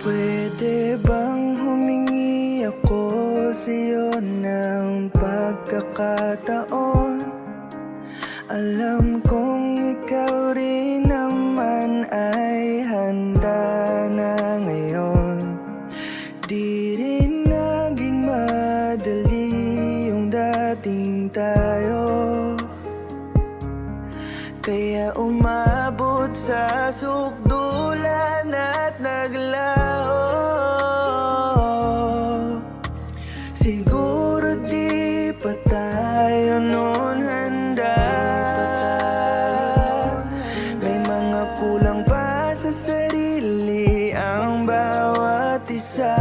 Pwede bang humingi ako sa'yo ng pagkakataon? Alam kong ikaw rin naman ay handa na ngayon. Di rin naging madali yung dating tayo, kaya umabot sa sukdulan at naglaho. Siguro di pa tayo noon handa, may mga kulang pa sa sarili ang bawat isa.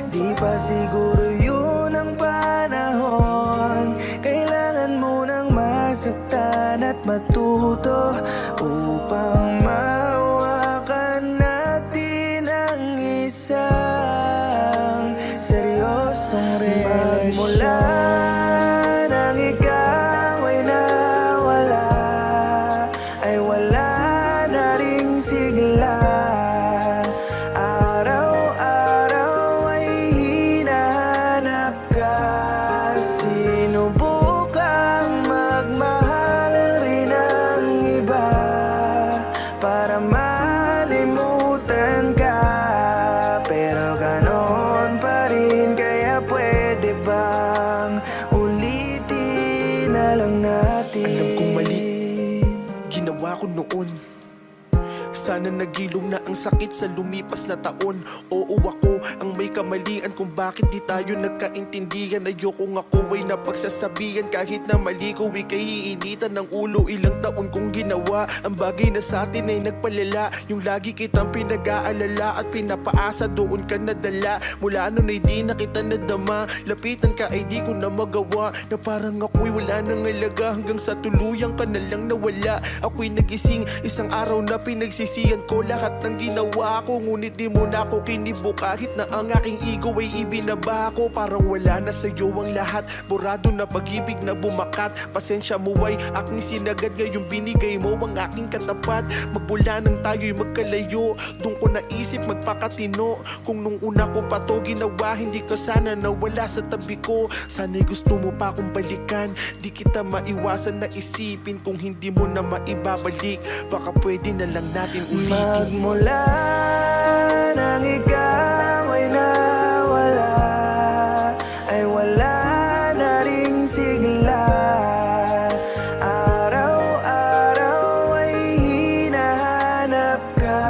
Di pa siguro yun ang panahon, kailangan mo nang masaktan at matuto upang mahawakan natin ang isang seryosong relasyon. Magmula nang ikaw ay nawala, ay wala na ring sigla. Araw-araw ay hinahanap ka. Sinubukang magmahal rin ang iba para malimutan ka, pero ganon pa rin. Kaya pwede bang ulitin na lang natin? Alam kong mali ginawa ko noon. Sana nagilom na ang sakit sa lumipas na taon. Oo, ako ang may kamalian kung bakit di tayo nagkaintindihan. Ayoko nga ko ay napagsasabihan, kahit na mali ko ika'y iinitan ng ulo. Ilang taon kong ginawa ang bagay na sa atin ay nagpalala. Yung lagi kitang pinag-aalala at pinapaasa, doon ka nadala. Mula nun ay di na kita nadama, lapitan ka ay di ko na magawa. Na parang ako'y wala nang alaga, hanggang sa tuluyang ka na lang nawala. Ako'y nagising isang araw na pinagsisihan ko lahat ng ginawa ko, ngunit di mo na ako kinibo. Kahit na ang aking ego ay ibinaba ko, parang wala na sa'yo ang lahat. Borado na pag-ibig na bumakat. Pasensya mo ay aking sinagad, ngayong binigay mo ang aking katapat. Magmula nang tayo'y magkalayo, doon ko naisip magpakatino. Kung nung una ko pa to ginawa, hindi ka sana nawala sa tabi ko. Sana'y gusto mo pa akong balikan, di kita maiwasan na isipin. Kung hindi mo na maibabalik, baka pwede na lang natin ulitin. Magmula nang ikaw ay nawala, ay wala na ring sigla. Araw-araw ay hinahanap ka.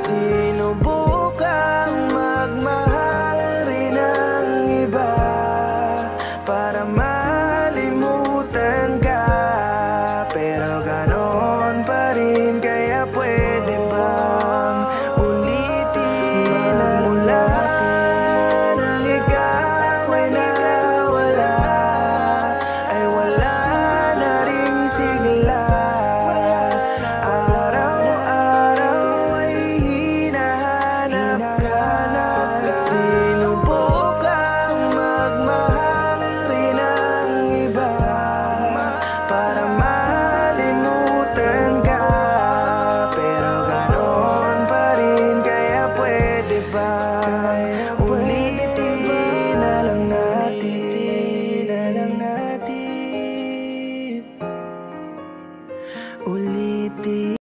Sinubukang magmahal rin ang iba para malimutan ka, pero ganon pa rin. Kaya pwede bang ulitin na mula nang ikaw ay nawala, ay wala na ring sigla. Araw-araw ay hinahanap ka. Sinubukang magmahal rin ang iba para malimutan ka, pero ganon pa rin. Kaya pwede bang ulitin na lang natin, ulitin.